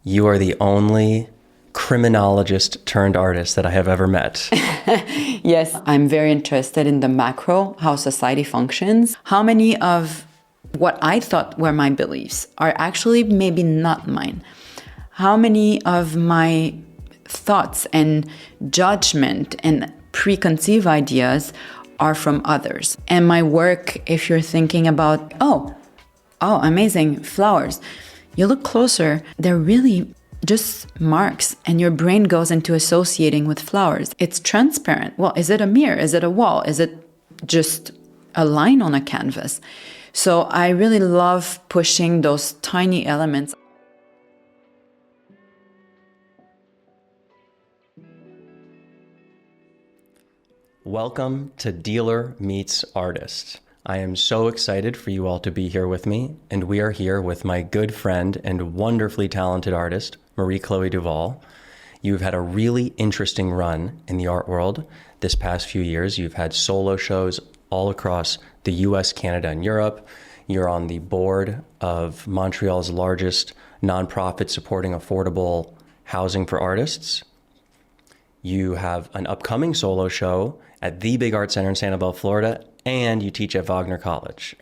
You are the only criminologist turned artist that I have ever met. Yes, I'm very interested in the macro, how society functions. How many of what I thought were my beliefs are actually maybe not mine? How many of my thoughts and judgment and preconceived ideas are from others? And my work, if you're thinking about, oh, amazing, flowers. You look closer, they're really just marks, and your brain goes into associating with flowers. It's transparent. Well, is it a mirror? Is it a wall? Is it just a line on a canvas? So I really love pushing those tiny elements. Welcome to Dealer Meets Artist. I am so excited for you all to be here with me, and we are here with my good friend and wonderfully talented artist, Marie-Chloé Duval. You've had a really interesting run in the art world this past few years. You've had solo shows all across the US, Canada, and Europe. You're on the board of Montreal's largest nonprofit supporting affordable housing for artists. You have an upcoming solo show at the Big Art Center in Sanibel, Florida, and you teach at Wagner College.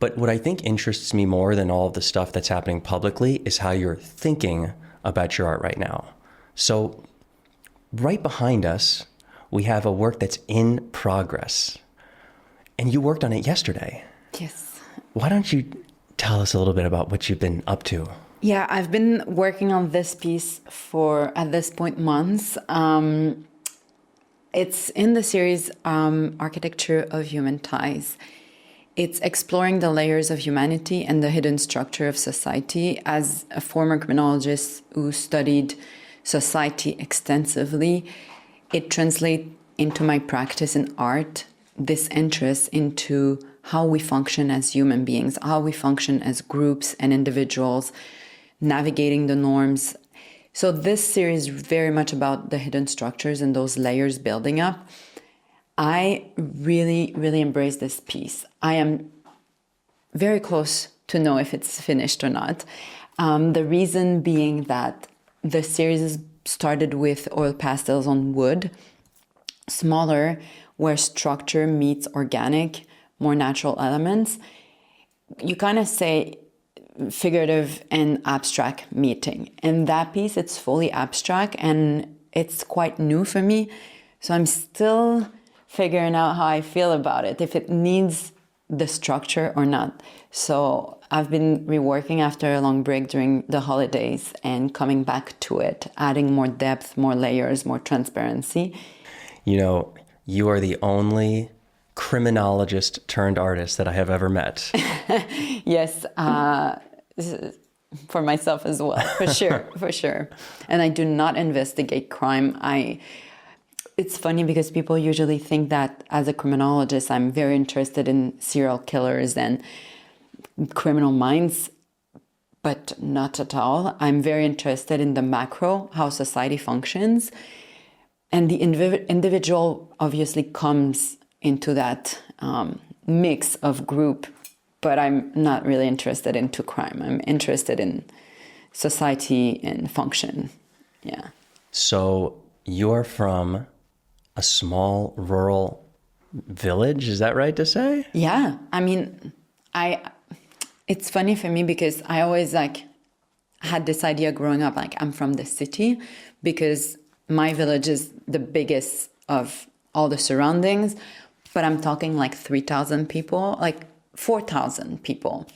But what I think interests me more than all of the stuff that's happening publicly is how you're thinking about your art right now. So right behind us, we have a work that's in progress. And you worked on it yesterday. Yes. Why don't you tell us a little bit about what you've been up to? Yeah, I've been working on this piece for, at this point, months. It's in the series Architecture of Human Ties. It's exploring the layers of humanity and the hidden structure of society. As a former criminologist who studied society extensively, it translates into my practice in art, this interest into how we function as human beings, how we function as groups and individuals, navigating the norms. So this series is very much about the hidden structures and those layers building up. I really, really embrace this piece. I am very close to know if it's finished or not. The reason being that the series started with oil pastels on wood, smaller, where structure meets organic, more natural elements. You kind of say figurative and abstract meeting. In that piece, it's fully abstract and it's quite new for me. So I'm still figuring out how I feel about it, if it needs the structure or not. So I've been reworking after a long break during the holidays and coming back to it, adding more depth, more layers, more transparency. You know, you are the only criminologist turned artist that I have ever met. Yes, for myself as well, for sure, for sure. And I do not investigate crime. It's funny because people usually think that as a criminologist, I'm very interested in serial killers and criminal minds, but not at all. I'm very interested in the macro, how society functions. And the individual obviously comes into that mix of group, but I'm not really interested into crime. I'm interested in society and function. Yeah. So you're from a small rural village, is that right to say? Yeah. I mean, it's funny for me because I always had this idea growing up, I'm from the city because my village is the biggest of all the surroundings, but I'm talking 3,000 people, 4,000 people.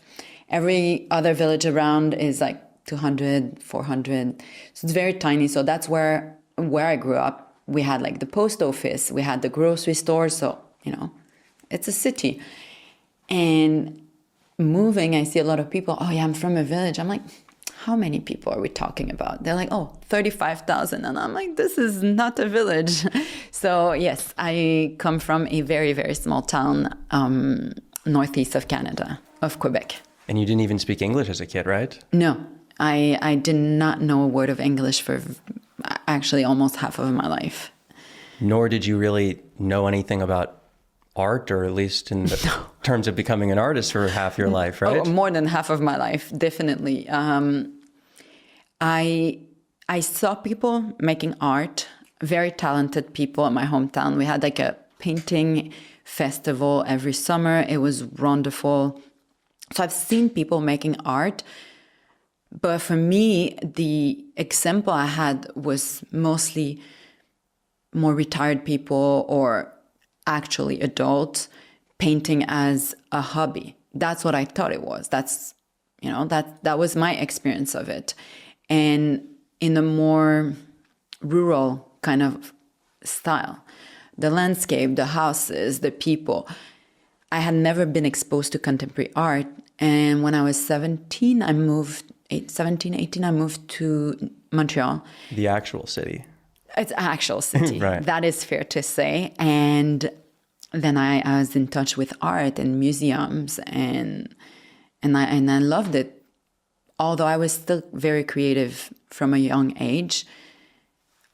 Every other village around is 200, 400. So it's very tiny. So that's where I grew up. We had the post office, we had the grocery store. So, it's a city. And moving, I see a lot of people, oh yeah, I'm from a village. I'm like, how many people are we talking about? They're like, 35,000. And I'm like, this is not a village. So yes, I come from a very, very small town, northeast of Canada, of Quebec. And you didn't even speak English as a kid, right? No, I did not know a word of English for actually almost half of my life. Nor did you really know anything about art, or at least in terms of becoming an artist for half your life, right? Oh, more than half of my life, definitely. I saw people making art, very talented people in my hometown. We had like a painting festival every summer. It was wonderful. So I've seen people making art, but for me, the example I had was mostly more retired people or actually adults painting as a hobby. That's what I thought it was. That was my experience of it. And in a more rural kind of style, the landscape, the houses, the people. I had never been exposed to contemporary art. And when I was 17, 18, I moved to Montreal. The actual city. It's an actual city. Right. That is fair to say. And then I was in touch with art and museums, and I loved it. Although I was still very creative from a young age,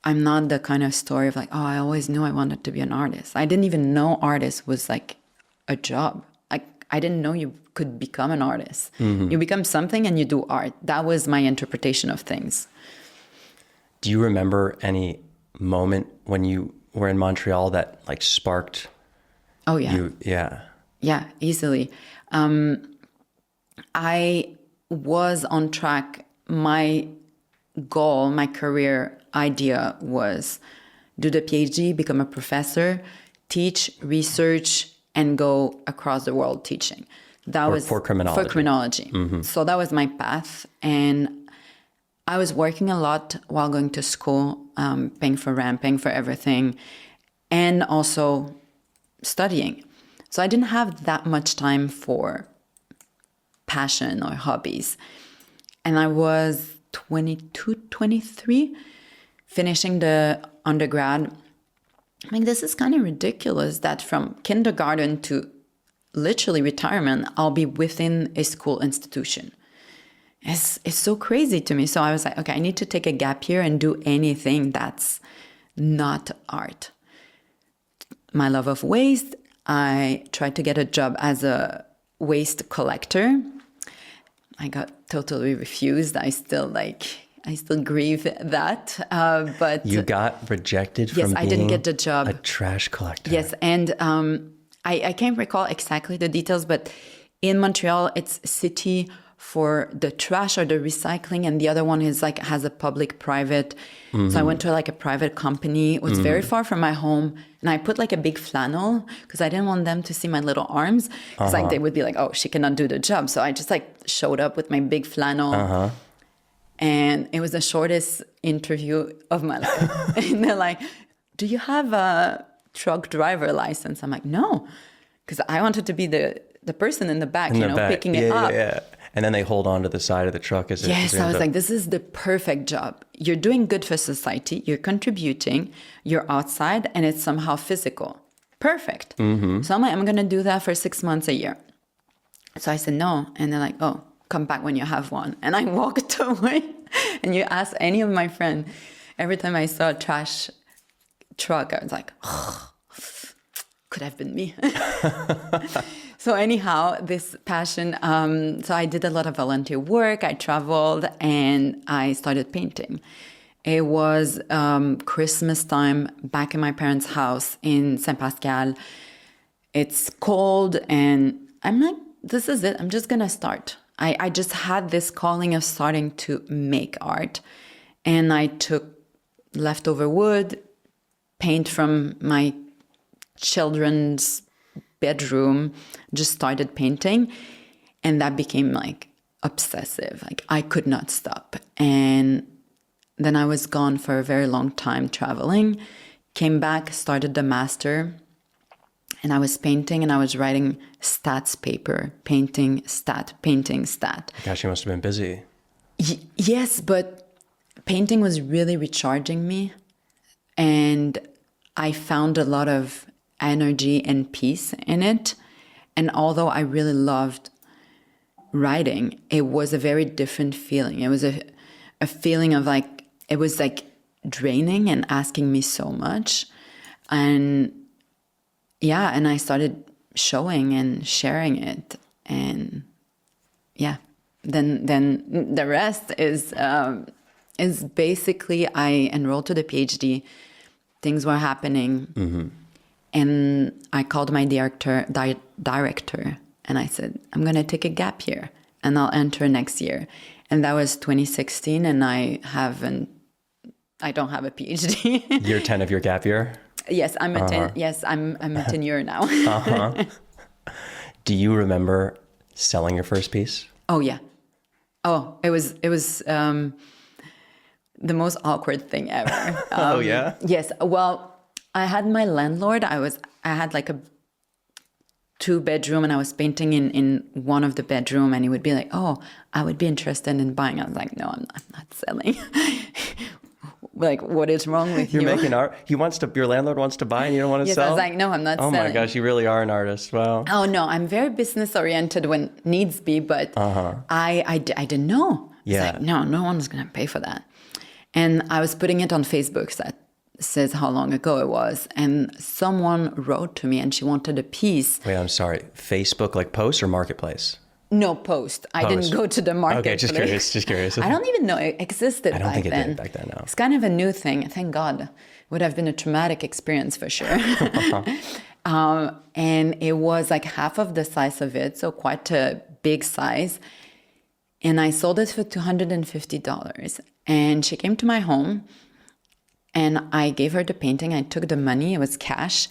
I'm not the kind of story of like, oh, I always knew I wanted to be an artist. I didn't even know artist was like a job. Like, I didn't know you could become an artist. Mm-hmm. You become something and you do art. That was my interpretation of things. Do you remember any moment when you were in Montreal that like sparked? Oh, yeah. Yeah, easily. I was on track. My goal, my career idea was do the PhD, become a professor, teach, research, and go across the world teaching. That was for criminology. For criminology. Mm-hmm. So that was my path. And I was working a lot while going to school, paying for rent, paying for everything, and also studying. So I didn't have that much time for passion or hobbies. And I was 22, 23, finishing the undergrad. I mean, this is kind of ridiculous that from kindergarten to literally retirement, I'll be within a school institution. It's so crazy to me. So I was like, okay, I need to take a gap year and do anything that's not art. My love of waste, I tried to get a job as a waste collector. I got totally refused. I still grieve that. But you got rejected from yes, I didn't get the job. A trash collector. Yes, and I can't recall exactly the details, but in Montreal, it's city for the trash or the recycling, and the other one is like has a public-private. Mm-hmm. So I went to like a private company. It was very far from my home, and I put like a big flannel because I didn't want them to see my little arms. Because like they would be like, "Oh, she cannot do the job." So I just like showed up with my big flannel, and it was the shortest interview of my life. And they're like, "Do you have a truck driver license?" I'm like, "No," because I wanted to be the person in the back, picking it up. Yeah. And then they hold on to the side of the truck as yes, I was like, this is the perfect job. You're doing good for society. You're contributing. You're outside, and it's somehow physical. Perfect. Mm-hmm. So I'm like, I'm going to do that for 6 months, a year. So I said no. And they're like, oh, come back when you have one. And I walked away. And you ask any of my friends, every time I saw a trash truck, I was like, oh, could have been me. So anyhow, this passion, so I did a lot of volunteer work. I traveled and I started painting. It was Christmas time back in my parents' house in Saint-Pascal. It's cold and I'm like, this is it. I'm just going to start. I just had this calling of starting to make art. And I took leftover wood, paint from my children's bedroom, just started painting, and that became like obsessive. Like I could not stop. And then I was gone for a very long time traveling, came back, started the master, and I was painting and I was writing stats paper, painting stat. Gosh, you must have been busy. Yes, but painting was really recharging me, and I found a lot of energy and peace in it. And although I really loved writing, it was a very different feeling. It was a feeling of like, it was like draining and asking me so much. And yeah, and I started showing and sharing it. And yeah, then the rest is is basically I enrolled to the PhD. Things were happening. And I called my director and I said, I'm going to take a gap year and I'll enter next year. And that was 2016. And I don't have a PhD. Year 10 of your gap year? Yes, I'm a tenure now. Do you remember selling your first piece? Oh, yeah. Oh, it was the most awkward thing ever. Oh, yeah? Yes. Well, I had my landlord. I had like a 2-bedroom and I was painting in one of the bedroom and he would be like, oh, I would be interested in buying. I was like, no, I'm not selling. Like, what is wrong with you? You're making art. Your landlord wants to buy and you don't want to yes, sell? I was like, no, I'm not selling. Oh my gosh, you really are an artist. Wow. Oh no, I'm very business oriented when needs be, but I didn't know. Yeah. It's like, no one's going to pay for that. And I was putting it on Facebook, so that says how long ago it was. And someone wrote to me and she wanted a piece. Wait, I'm sorry. Facebook, like post or marketplace? No, post. I didn't go to the market. Okay, just curious. I don't even know it existed back then. I don't think it did back then, no. It's kind of a new thing. Thank God. It would have been a traumatic experience for sure. And it was like half of the size of it, so quite a big size. And I sold it for $250. And she came to my home and I gave her the painting. I took the money. It was cash.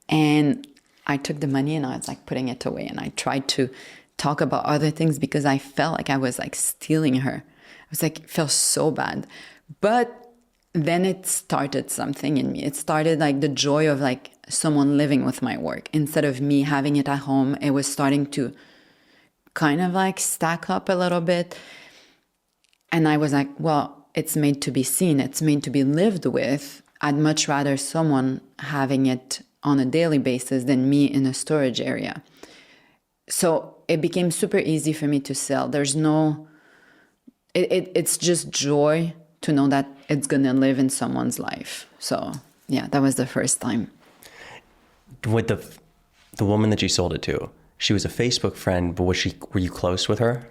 And I took the money and I was like putting it away. And I tried to talk about other things because I felt like I was like stealing her. I was like, it felt so bad. But then it started something in me. It started like the joy of like someone living with my work. Instead of me having it at home, it was starting to kind of like stack up a little bit. And I was like, well, it's made to be seen. It's made to be lived with. I'd much rather someone having it on a daily basis than me in a storage area. So it became super easy for me to sell. There's no, it's just joy to know that it's going to live in someone's life. So yeah, that was the first time. With the woman that you sold it to, she was a Facebook friend, but were you close with her?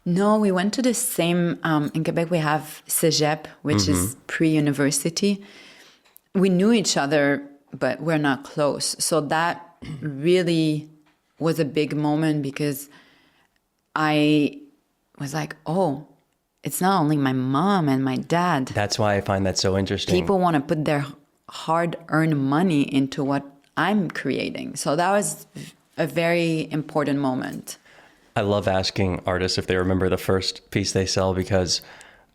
No, we went to the same, in Quebec we have Cégep, which is pre-university. We knew each other, but we're not close. So that really was a big moment because I was like, oh, it's not only my mom and my dad. That's why I find that so interesting. People want to put their hard-earned money into what I'm creating. So that was a very important moment. I love asking artists if they remember the first piece they sell because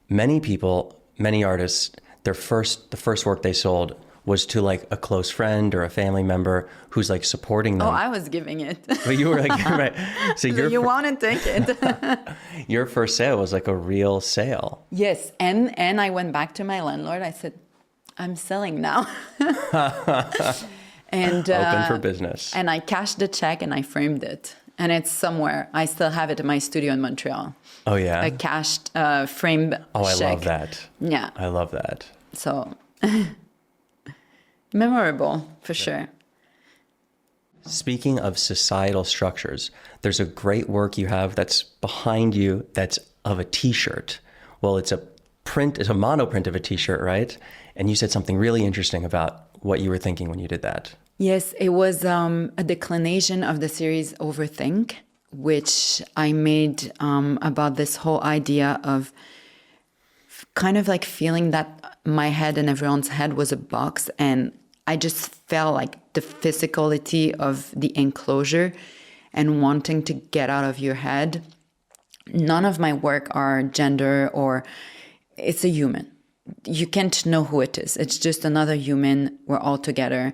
many artists, the first work they sold was to like a close friend or a family member who's like supporting them. Oh, I was giving it. But you were like, right. So you want to take it. Your first sale was like a real sale. Yes. And I went back to my landlord. I said, I'm selling now. And open for business. And I cashed the check and I framed it. And it's somewhere. I still have it in my studio in Montreal. Oh, yeah? A cashed framed check. Oh, I love that. Yeah. I love that. So, memorable, for sure. Speaking of societal structures, there's a great work you have that's behind you that's of a T-shirt. Well, it's a monoprint of a T-shirt, right? And you said something really interesting about what you were thinking when you did that. Yes, it was a declination of the series Overthink, which I made about this whole idea of kind of like feeling that my head and everyone's head was a box. And I just felt like the physicality of the enclosure and wanting to get out of your head. None of my work are gender or it's a human. You can't know who it is. It's just another human. We're all together.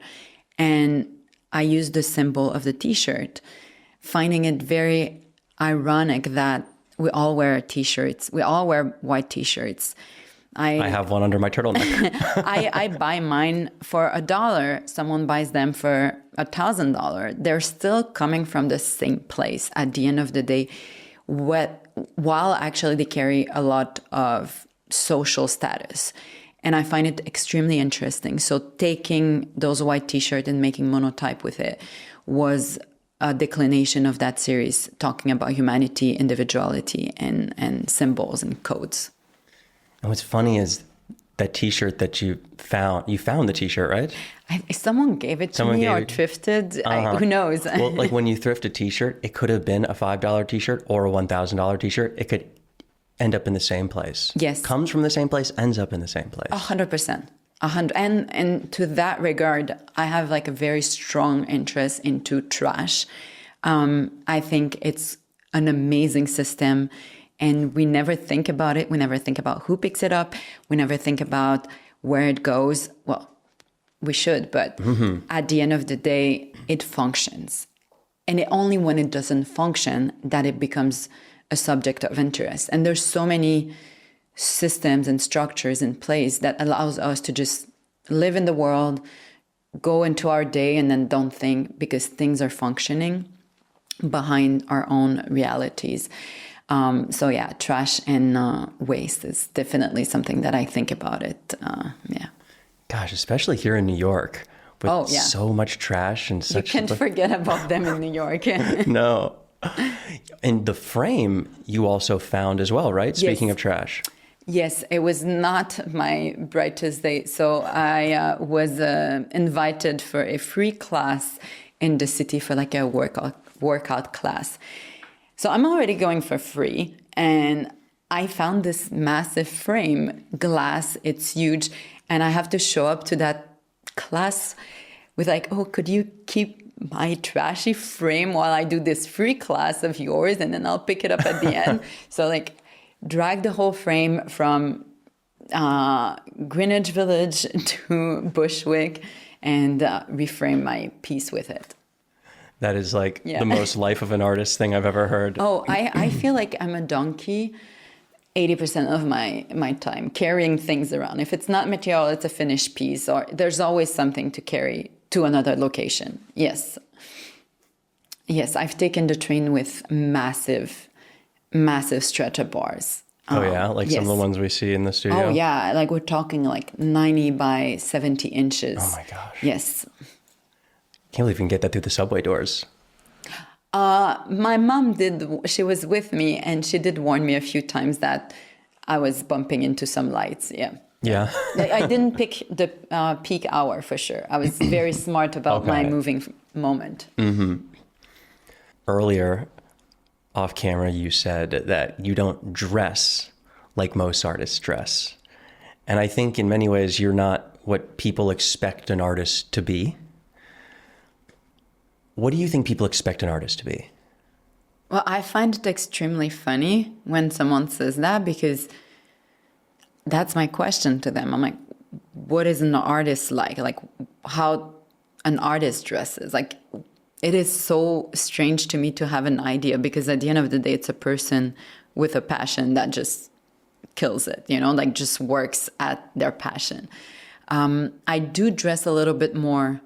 And I used the symbol of the T-shirt, finding it very ironic that we all wear T-shirts. We all wear white T-shirts. I have one under my turtleneck. I buy mine for $1. Someone buys them for $1,000. They're still coming from the same place at the end of the day, while actually they carry a lot of social status. And I find it extremely interesting. So taking those white T-shirts and making monotype with it was a declination of that series, talking about humanity, individuality, and symbols and codes. And what's funny is that T-shirt that you found the T-shirt, right? Someone gave it to Someone me gave or it- thrifted. Who knows? Well, like when you thrift a T-shirt, it could have been a $5 T-shirt or a $1,000 T-shirt. It could end up in the same place. Yes. Comes from the same place, ends up in the same place. 100%. 100. And to that regard, I have like a very strong interest into trash. I think it's an amazing system, and we never think about it. We never think about who picks it up. We never think about where it goes. Well, we should, but at the end of the day, it functions. And only when it doesn't function that it becomes a subject of interest. And there's so many systems and structures in place that allows us to just live in the world, go into our day, and then don't think, because things are functioning behind our own realities. So yeah, trash and waste is definitely something that I think about it. Yeah. Gosh, especially here in New York with Oh, yeah. so much trash and You such. can't forget about them in New York. No. And the frame you also found as well, right? Speaking Yes. of trash. Yes, it was not my brightest day. So I was invited for a free class in the city for like a workout class. So I'm already going for free, and I found this massive frame, glass, it's huge, and I have to show up to that class with like, oh, could you keep my trashy frame while I do this free class of yours, and then I'll pick it up at the end. So like drag the whole frame from Greenwich Village to Bushwick and reframe my piece with it. That is like Yeah. the most life of an artist thing I've ever heard. Oh, I feel like I'm a donkey 80% of my time, carrying things around. If it's not material, it's a finished piece, or there's always something to carry to another location. Yes. Yes, I've taken the train with massive stretcher bars. Oh yeah, like some of the yes. ones we see in the studio. Oh, yeah, like we're talking like 90 by 70 inches. Oh my gosh. Yes. Can't believe you can get that through the subway doors. My mom did, she was with me, and she did warn me a few times that I was bumping into some lights. Yeah. Yeah. I didn't pick the peak hour for sure. I was very smart about my Okay. moving moment. Earlier, off camera, you said that you don't dress like most artists dress. And I think in many ways, you're not what people expect an artist to be. What do you think people expect an artist to be? Well, I find it extremely funny when someone says that, because that's my question to them. I'm like, what is an artist like? Like how an artist dresses? Like, it is so strange to me to have an idea, because at the end of the day, it's a person with a passion that just kills it, like just works at their passion. I do dress a little bit more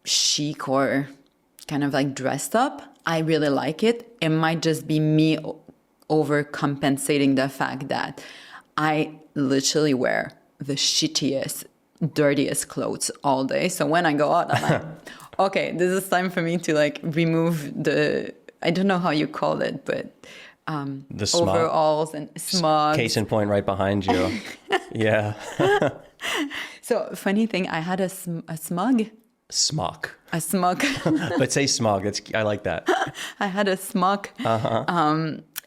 chic or kind of like dressed up. I really like it. It might just be me overcompensating the fact that I literally wear the shittiest, dirtiest clothes all day. So when I go out, I'm like, okay, this is time for me to like remove I don't know how you call it, but The smog. overalls and smog. Case in point right behind you. Yeah. So funny thing, I had a smug. Smog. A smug. But say smog. I like that. I had a smug.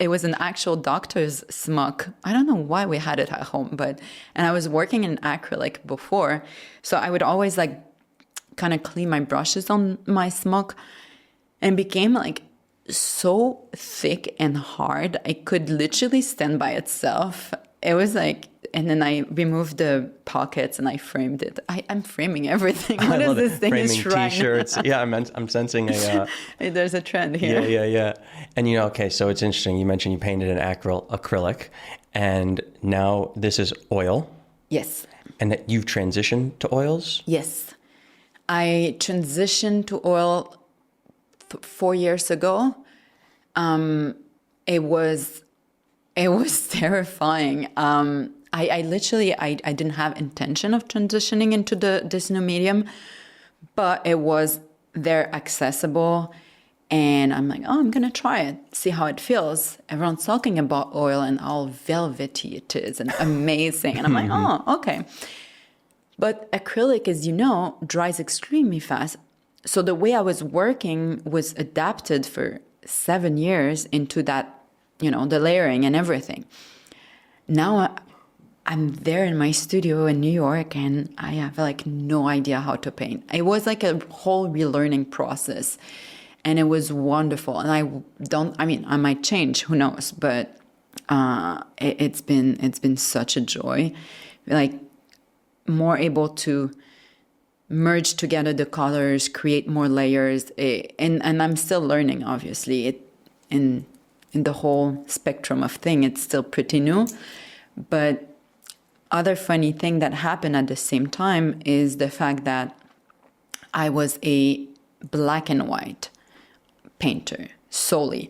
It was an actual doctor's smug. I don't know why we had it at home, and I was working in acrylic before, so I would always like kind of clean my brushes on my smug, and became like so thick and hard. I could literally stand by itself. It was like, and then I removed the pockets and I framed it. I'm framing everything. What is this thing? Framing Is shrine? T-shirts. Yeah, I'm sensing a. There's a trend here. Yeah. And okay, so it's interesting. You mentioned you painted an acrylic, and now this is oil. Yes. And that you've transitioned to oils. Yes. I transitioned to oil 4 years ago. It was terrifying. I literally didn't have intention of transitioning into this new medium, but it was there accessible. And I'm like, oh, I'm going to try it, see how it feels. Everyone's talking about oil and how velvety it is and amazing. And I'm like, oh, okay. But acrylic, as you know, dries extremely fast. So the way I was working was adapted for 7 years into that, the layering and everything. Now I'm there in my studio in New York and I have like no idea how to paint. It was like a whole relearning process. And it was wonderful. And I might change, who knows? But it's been such a joy. Like more able to merge together the colors, create more layers. And I'm still learning, obviously. In the whole spectrum of thing, it's still pretty new. But other funny thing that happened at the same time is the fact that I was a black and white painter solely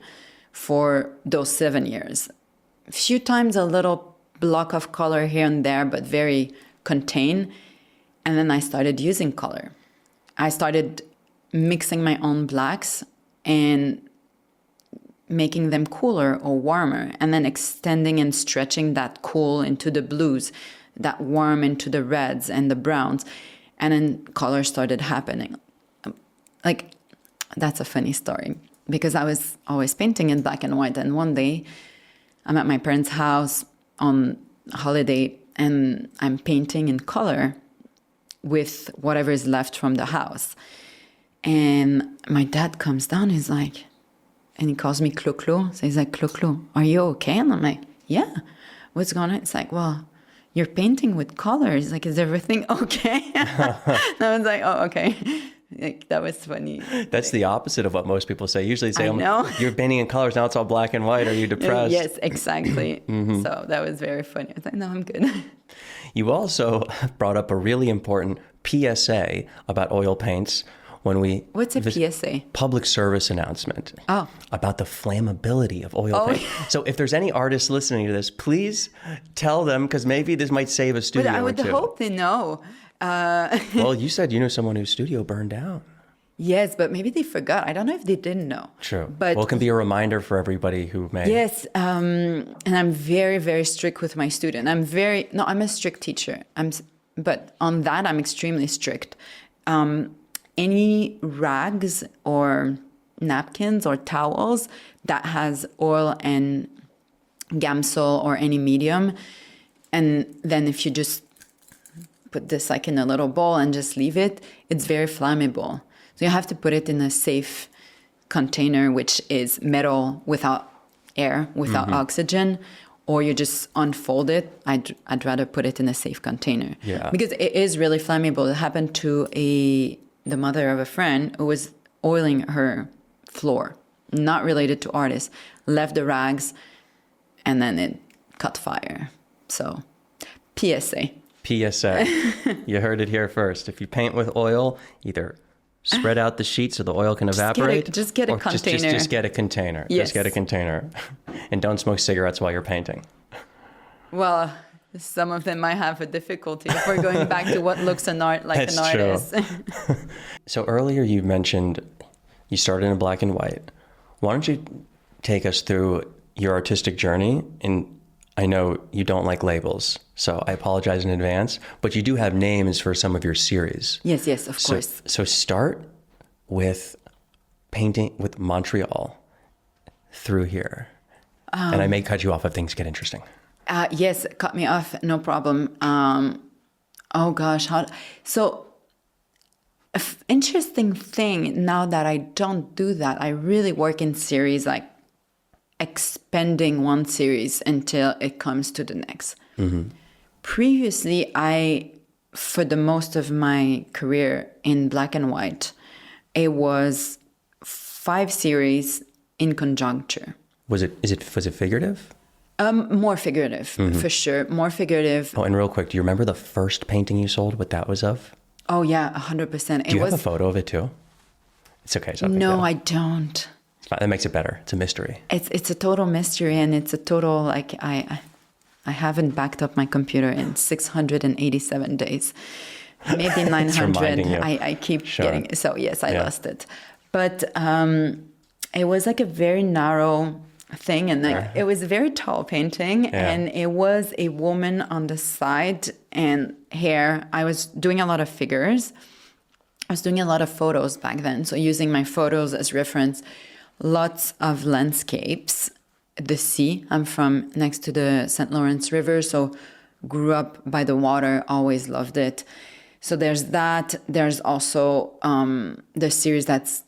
for those 7 years. A few times a little block of color here and there, but very contained. And then I started using color. I started mixing my own blacks and making them cooler or warmer, and then extending and stretching that cool into the blues, that warm into the reds and the browns. And then color started happening. Like, that's a funny story because I was always painting in black and white. And one day I'm at my parents' house on holiday and I'm painting in color with whatever is left from the house. And my dad comes down, he's like, and he calls me Clo-Clo. So he's like, Clo-Clo, are you okay? And I'm like, yeah, what's going on? It's like, well, you're painting with colors. Like, is everything okay? And I was like, oh, okay. Like, that was funny. That's the opposite of what most people say. Usually say, I know. You're painting in colors, now it's all black and white. Are you depressed? Yes, exactly. So that was very funny. I was like, no, I'm good. You also brought up a really important PSA about oil paints when we... What's a PSA? Public service announcement. Oh. About the flammability of oil paint. So if there's any artists listening to this, please tell them, because maybe this might save a studio or two. But I would hope they know. Well, you said you knew someone whose studio burned down. Yes, but maybe they forgot. I don't know if they didn't know. True. But well, it can be a reminder for everybody who may. Yes, and I'm very, very strict with my student. I'm a strict teacher. But on that, I'm extremely strict. Any rags or napkins or towels that has oil and Gamsol or any medium, and then if you just put this like in a little bowl and just leave it, it's very flammable. So you have to put it in a safe container, which is metal without air, without oxygen, or you just unfold it. I'd rather put it in a safe container. Yeah. Because it is really flammable. It happened to the mother of a friend who was oiling her floor, not related to artists, left the rags, and then it caught fire. So, PSA. PSA. You heard it here first. If you paint with oil, either spread out the sheet so the oil can evaporate. Just get a container. Just get a container. Yes. Just get a container. And don't smoke cigarettes while you're painting. Well, some of them might have a difficulty if we're going back to what looks an art like an artist. True. So earlier you mentioned you started in black and white. Why don't you take us through your artistic journey? And I know you don't like labels, so I apologize in advance, but you do have names for some of your series. Yes, of course. So start with painting with Montreal through here. And I may cut you off if things get interesting. Yes, cut me off, no problem. Oh gosh, so interesting thing now that I don't do that. I really work in series, like expanding one series until it comes to the next. Previously, for the most of my career in black and white, it was 5 series in conjuncture. Was it figurative? More figurative, for sure. More figurative. Oh, and real quick, do you remember the first painting you sold, what that was of? Oh, yeah, 100%. Do you have a photo of it too? It's okay. It's not a big No, deal. I don't. It's fine. That makes it better. It's a mystery. It's a total mystery, and it's a total, like, I haven't backed up my computer in 687 days. Maybe 900. reminding you. I keep Sure. getting... So, yes, I lost it. But it was like a very narrow thing, and like it was a very tall painting, and it was a woman on the side and hair. I was doing a lot of figures. I was doing a lot of photos back then, so using my photos as reference, lots of landscapes, the sea. I'm from next to the St. Lawrence River, so grew up by the water, always loved it. So there's that. There's also the series that's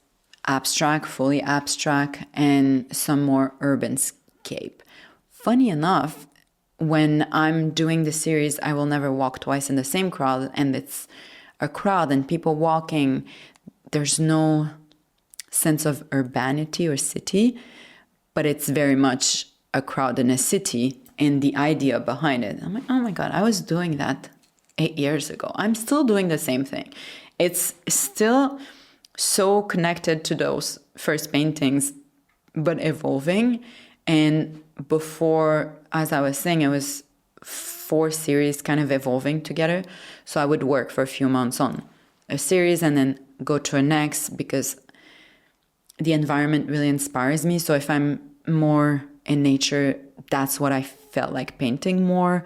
abstract, fully abstract, and some more urbanscape. Funny enough, when I'm doing the series, I Will Never Walk Twice in the Same Crowd, and it's a crowd and people walking, there's no sense of urbanity or city, but it's very much a crowd in a city and the idea behind it. I'm like, oh my God, I was doing that 8 years ago. I'm still doing the same thing. It's still so connected to those first paintings, but evolving. And before, as I was saying, it was 4 series kind of evolving together. So I would work for a few months on a series and then go to a next, because the environment really inspires me. So if I'm more in nature, that's what I felt like painting more.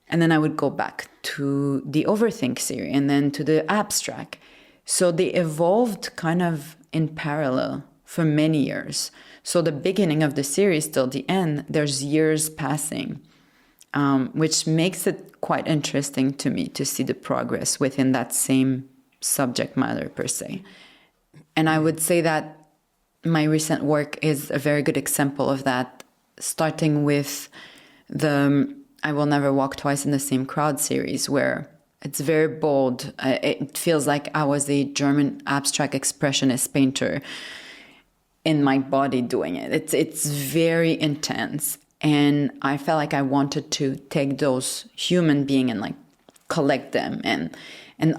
And then I would go back to the overthink series and then to the abstract. So they evolved kind of in parallel for many years. So the beginning of the series till the end, there's years passing, which makes it quite interesting to me to see the progress within that same subject matter per se. And I would say that my recent work is a very good example of that, starting with the I Will Never Walk Twice in the Same Crowd series, where it's very bold. It feels like I was a German abstract expressionist painter in my body doing it. It's very intense. And I felt like I wanted to take those human beings and like collect them and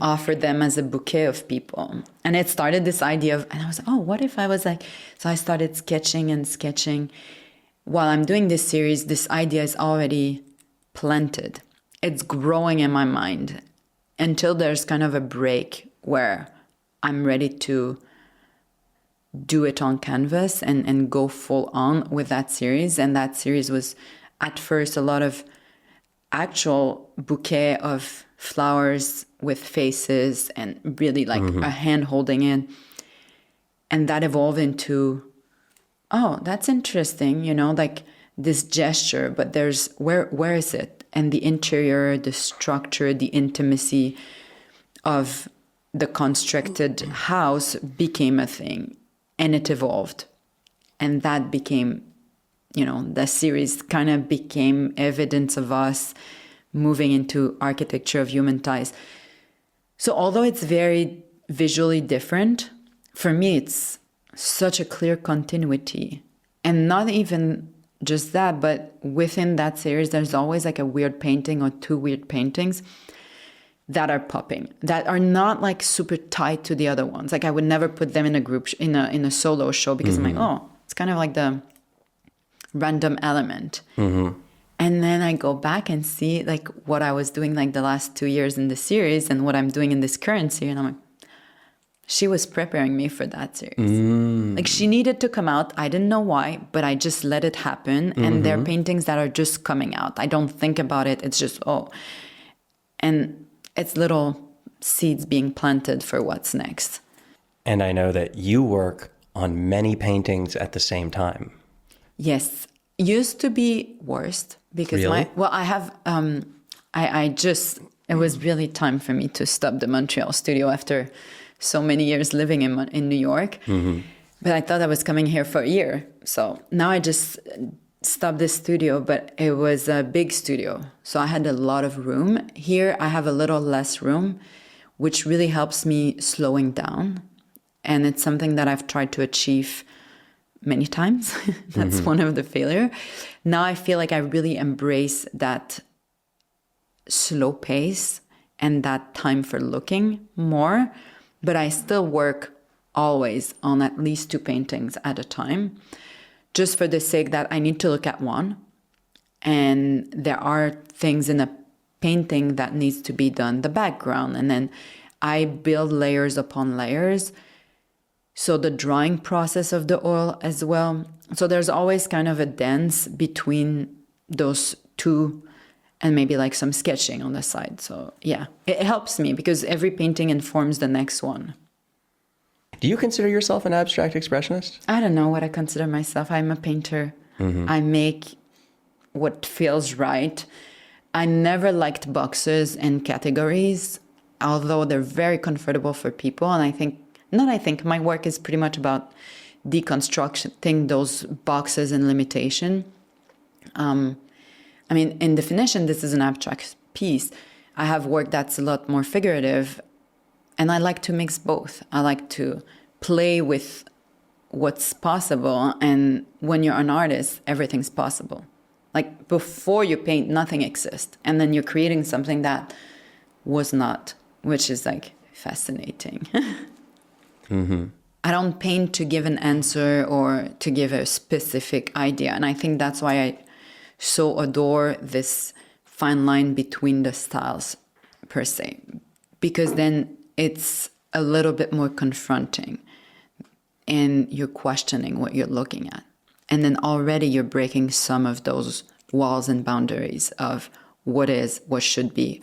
offer them as a bouquet of people. And it started this idea of, and I was like, oh, what if I was like, so I started sketching and sketching. While I'm doing this series, this idea is already planted. It's growing in my mind until there's kind of a break where I'm ready to do it on canvas and go full on with that series. And that series was at first a lot of actual bouquet of flowers with faces and really like a hand holding it. And that evolved into, oh, that's interesting, you know, like this gesture, but there's, where is it? And the interior, the structure, the intimacy of the constructed house became a thing, and it evolved. And that became, you know, the series kind of became evidence of us moving into architecture of human ties. So although it's very visually different, for me, it's such a clear continuity. And not even just that, but within that series, there's always like a weird painting or 2 weird paintings that are popping, that are not like super tied to the other ones. Like I would never put them in a group, in a solo show, because I'm like, oh, it's kind of like the random element. And then I go back and see like what I was doing like the last 2 years in the series and what I'm doing in this current series. And I'm like, she was preparing me for that series. Like she needed to come out. I didn't know why, but I just let it happen. And they're paintings that are just coming out. I don't think about it. It's just, oh. And it's little seeds being planted for what's next. And I know that you work on many paintings at the same time. Yes. Used to be worst because Really? I have, it was really time for me to stop the Montreal studio after so many years living in New York. But I thought I was coming here for a year. So now I just stopped this studio, but it was a big studio. So I had a lot of room. Here I have a little less room, which really helps me slowing down. And it's something that I've tried to achieve many times. That's one of the failure. Now I feel like I really embrace that slow pace and that time for looking more. But I still work always on at least 2 paintings at a time, just for the sake that I need to look at one. And there are things in a painting that needs to be done, the background. And then I build layers upon layers. So the drying process of the oil as well. So there's always kind of a dance between those two, and maybe like some sketching on the side. So yeah, it helps me because every painting informs the next one. Do you consider yourself an abstract expressionist? I don't know what I consider myself. I'm a painter. I make what feels right. I never liked boxes and categories, although they're very comfortable for people. And my work is pretty much about deconstructing those boxes and limitation. In definition, this is an abstract piece. I have work that's a lot more figurative, and I like to mix both. I like to play with what's possible, and when you're an artist, everything's possible. Like before you paint, nothing exists, and then you're creating something that was not, which is like fascinating. I don't paint to give an answer or to give a specific idea, and I think that's why I so adore this fine line between the styles per se, because then it's a little bit more confronting and you're questioning what you're looking at. And then already you're breaking some of those walls and boundaries of what is, what should be.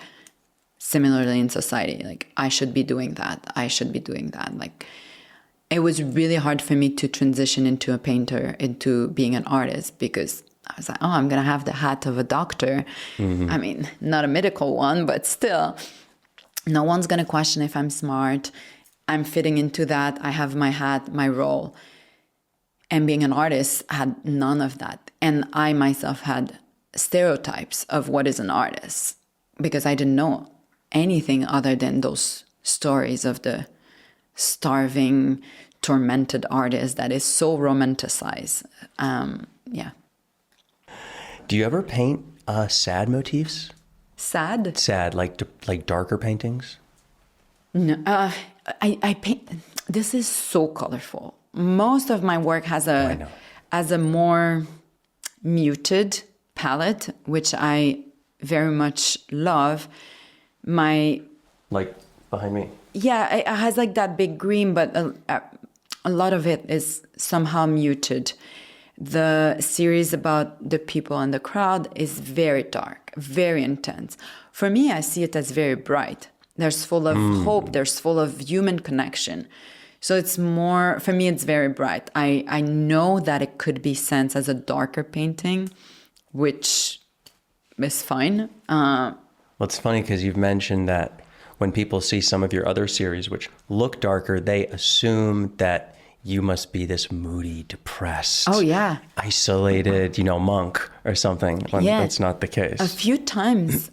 Similarly in society, like I should be doing that, I should be doing that. Like it was really hard for me to transition into a painter, into being an artist, because I was like, oh, I'm going to have the hat of a doctor. I mean, not a medical one, but still, no one's going to question if I'm smart. I'm fitting into that. I have my hat, my role. And being an artist had none of that. And I myself had stereotypes of what is an artist because I didn't know anything other than those stories of the starving, tormented artist that is so romanticized. Yeah. Do you ever paint sad motifs? Sad? Sad, like darker paintings? No, I paint. This is so colorful. Most of my work has a more muted palette, which I very much love. Like behind me? Yeah, it has like that big green, but a lot of it is somehow muted. The series about the people in the crowd is very dark, very intense. For me, I see it as very bright. There's full of hope. There's full of human connection. So it's more, for me, it's very bright. I know that it could be sensed as a darker painting, which is fine. Well, it's funny because you've mentioned that when people see some of your other series, which look darker, they assume that you must be this moody, depressed, isolated, monk or something. When that's not the case. A few times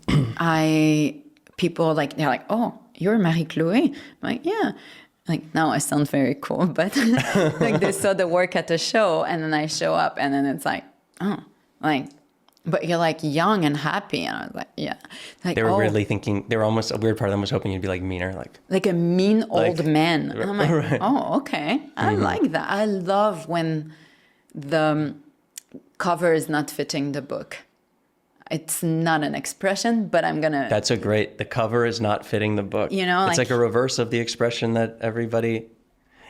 people they're like, oh, you're Marie-Chloé? I'm like, yeah. Like, now I sound very cool, but like they saw the work at the show and then I show up and then it's like, oh, like, but you're like young and happy. And I was like, yeah. Like, they were weirdly thinking, they were almost, a weird part of them was hoping you'd be like meaner. Like a mean old man. And I'm like, right. Oh, okay. I like that. I love when the cover is not fitting the book. It's not an expression, but I'm going to... That's the cover is not fitting the book. It's like a reverse of the expression that everybody...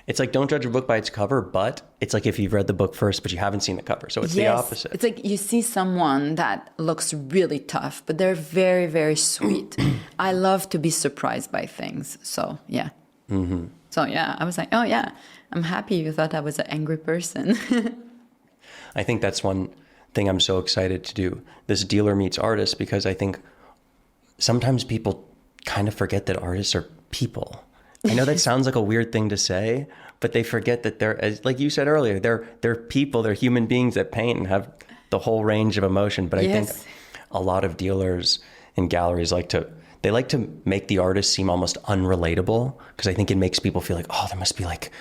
It's like, don't judge a book by its cover, but it's like if you've read the book first, but you haven't seen the cover. So it's the opposite. It's like you see someone that looks really tough, but they're very, very sweet. I love to be surprised by things. So, yeah. So, yeah, I was like, oh, yeah, I'm happy you thought I was an angry person. I think that's one thing I'm so excited to do, this dealer meets artist, because I think sometimes people kind of forget that artists are people. I know that sounds like a weird thing to say, but they forget that they're, as like you said earlier, they're people, they're human beings that paint and have the whole range of emotion. But I think a lot of dealers in galleries like to make the artist seem almost unrelatable, because I think it makes people feel like, oh, there must be like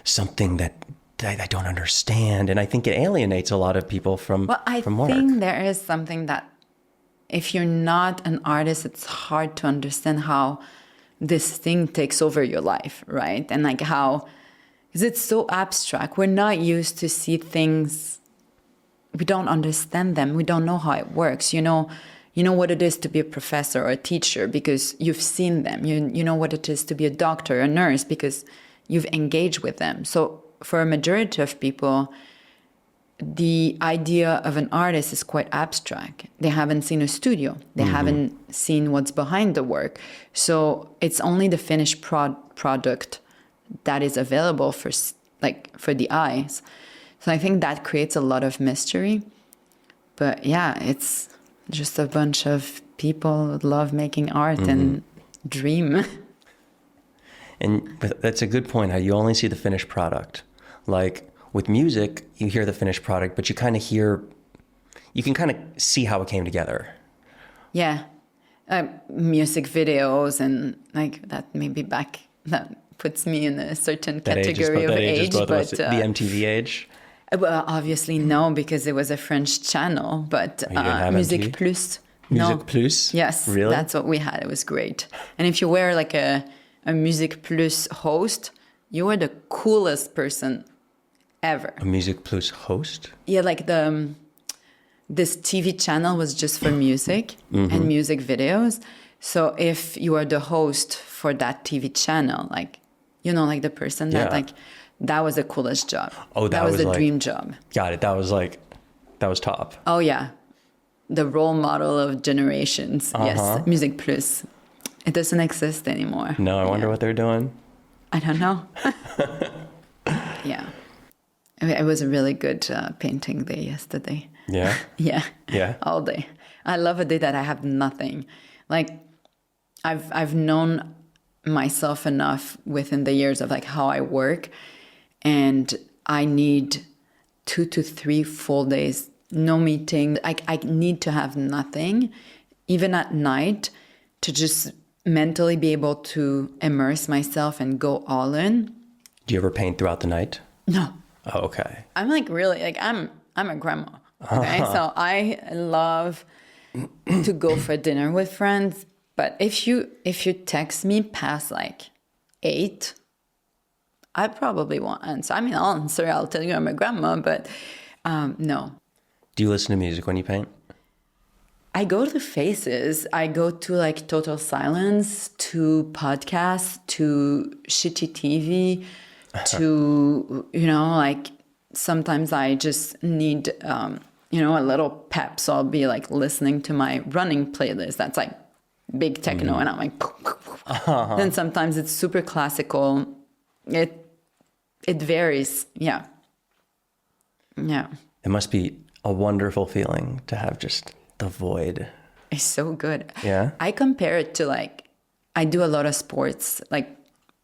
something that I don't understand. And I think it alienates a lot of people from work. I think there is something that if you're not an artist, it's hard to understand how this thing takes over your life, right? And like how, because it's so abstract. We're not used to see things. We don't understand them. We don't know how it works. You know what it is to be a professor or a teacher because you've seen them. You know what it is to be a doctor, a nurse, because you've engaged with them. So for a majority of people, the idea of an artist is quite abstract. They haven't seen a studio. They haven't seen what's behind the work. So it's only the finished product that is available for the eyes. So I think that creates a lot of mystery. But yeah, it's just a bunch of people who love making art and dream. And that's a good point, how you only see the finished product. Like with music, you hear the finished product, but you can kind of see how it came together. Yeah. Music videos and like that that puts me in a certain category of age. But the MTV age? Well, obviously no, because it was a French channel, but Musique MTV? Plus. Musique Plus? Yes, Really? that's what we had. It was great. And if you were like a Musique Plus host, you were the coolest person ever. A Musique Plus host? Yeah, like this TV channel was just for music and music videos. So if you are the host for that TV channel, like, you know, like the person that that was the coolest job. Oh, that was the like, dream job. Got it. That was top. Oh yeah, the role model of generations. Yes, Musique Plus. It doesn't exist anymore. No, I wonder what they're doing. I don't know. Yeah, it was a really good painting day yesterday. Yeah. Yeah. All day. I love a day that I have nothing. Like I've known myself enough within the years of like how I work, and I need 2 to 3 full days, no meeting. I need to have nothing, even at night, to just mentally be able to immerse myself and go all in. Do you ever paint throughout the night? No. Oh, okay. I'm like really like I'm a grandma. Okay, so I love to go for dinner with friends. But if you text me past like 8, I probably won't answer. I mean, I'll answer. I'll tell you I'm a grandma, but no. Do you listen to music when you paint? I go to phases. I go to like total silence, to podcasts, to shitty TV, to, you know, like sometimes I just need, you know, a little pep. So I'll be like listening to my running playlist. That's like big techno. And I'm like, then sometimes it's super classical. It varies. Yeah. Yeah. It must be a wonderful feeling to have just the void. It's so good. Yeah. I compare it to like, I do a lot of sports. Like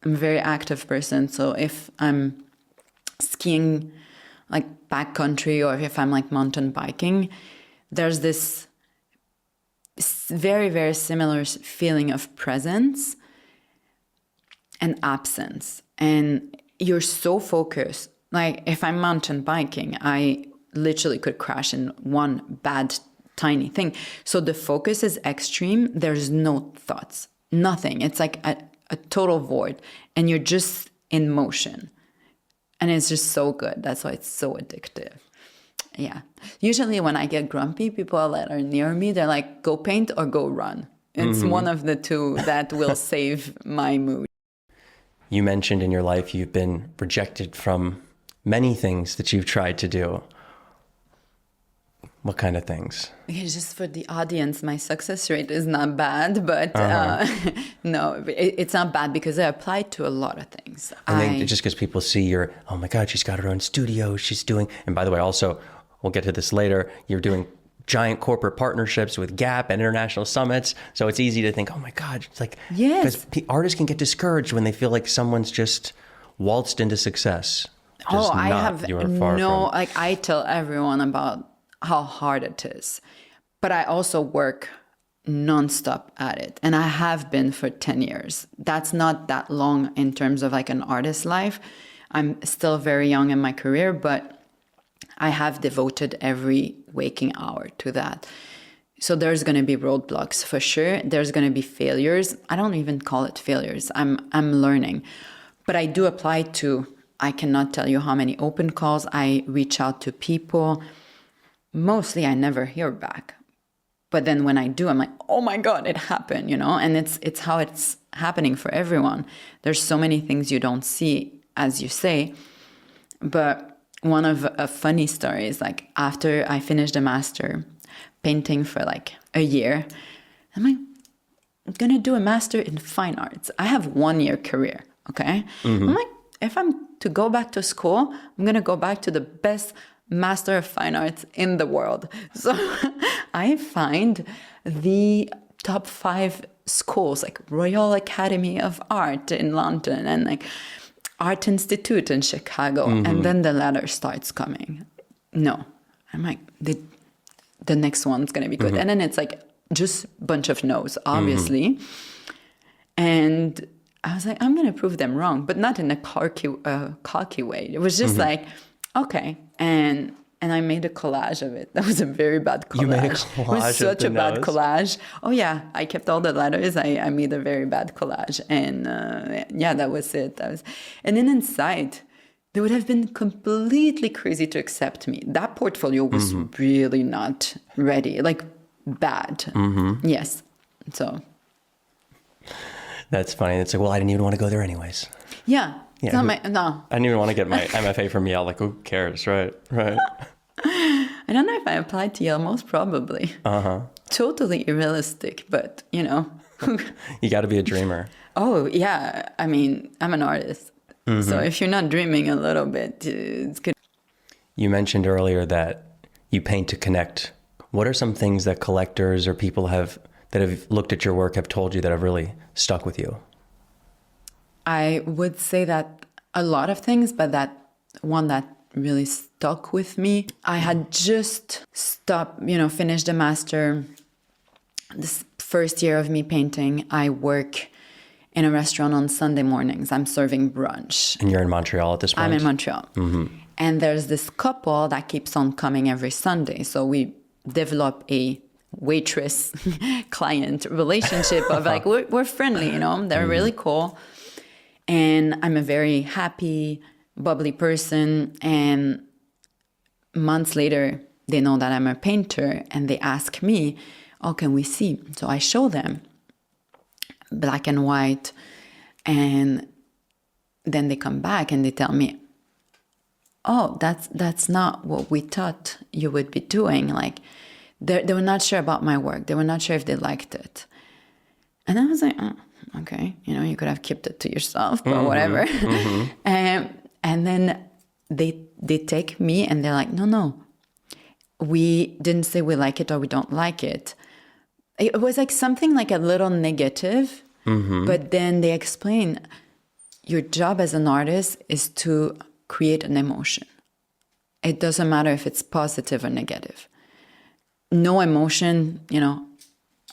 I'm a very active person. So if I'm skiing like backcountry or if I'm like mountain biking, there's this very, very similar feeling of presence and absence. And you're so focused. Like if I'm mountain biking, I literally could crash in one bad tiny thing. So the focus is extreme. There's no thoughts, nothing. It's like a total void and you're just in motion. And it's just so good. That's why it's so addictive. Yeah. Usually when I get grumpy, people that are near me, they're like, go paint or go run. It's one of the two that will save my mood. You mentioned in your life you've been rejected from many things that you've tried to do. What kind of things? Yeah, just for the audience, my success rate is not bad, but no, it's not bad because I applied to a lot of things. I think just because people see oh my God, she's got her own studio, she's doing, and by the way, also, we'll get to this later, you're doing giant corporate partnerships with Gap and international summits. So it's easy to think, oh my God, it's like, yes. Because artists can get discouraged when they feel like someone's just waltzed into success. I have like I tell everyone about how hard it is, but I also work nonstop at it. And I have been for 10 years. That's not that long in terms of like an artist's life. I'm still very young in my career, but I have devoted every waking hour to that. So there's going to be roadblocks for sure. There's going to be failures. I don't even call it failures. I'm learning. But I do apply to, I cannot tell you how many open calls. I reach out to people. Mostly I never hear back. But then when I do, I'm like, oh my God, it happened, you know? And it's how it's happening for everyone. There's so many things you don't see as you say. But one of a funny story is like after I finished the master painting for like a year, I'm like, I'm going to do a master in fine arts. I have 1 year career. Okay. I'm like, if I'm to go back to school, I'm going to go back to the best master of fine arts in the world. So I find the top 5 schools, like Royal Academy of Art in London and like Art Institute in Chicago. And then the letter starts coming. No. I'm like, the next one's going to be good. And then it's like just a bunch of no's, obviously. And I was like, I'm going to prove them wrong, but not in a cocky way. It was just like, okay. And I made a collage of it. That was a very bad collage. You made a collage. It was such a bad collage. Oh, yeah. I kept all the letters. I made a very bad collage. And yeah, that was it. And then inside, they would have been completely crazy to accept me. That portfolio was really not ready, like bad. Yes. So. That's funny. It's like, well, I didn't even want to go there anyways. Yeah. It's not no. I didn't even want to get my MFA from Yale. Like, who cares, right? Right. I don't know if I applied to Yale, most probably. Totally unrealistic, but, you know. You got to be a dreamer. Oh, yeah. I mean, I'm an artist. So if you're not dreaming a little bit, it's good. You mentioned earlier that you paint to connect. What are some things that collectors or people that have looked at your work have told you that have really stuck with you? I would say that a lot of things, but that one that really stuck with me, I had just finished the master. This first year of me painting, I work in a restaurant on Sunday mornings. I'm serving brunch. And you're in Montreal at this point? I'm in Montreal. And there's this couple that keeps on coming every Sunday. So we develop a waitress client relationship of like, we're friendly, you know, they're really cool. And I'm a very happy, bubbly person. And months later, they know that I'm a painter and they ask me, oh, can we see? So I show them black and white. And then they come back and they tell me, oh, that's not what we thought you would be doing. Like, they were not sure about my work. They were not sure if they liked it. And I was like, oh, okay, you know, you could have kept it to yourself, but whatever. And then they take me and they're like, no, we didn't say we like it or we don't like it. It was like something like a little negative, but then they explain your job as an artist is to create an emotion. It doesn't matter if it's positive or negative. No emotion, you know,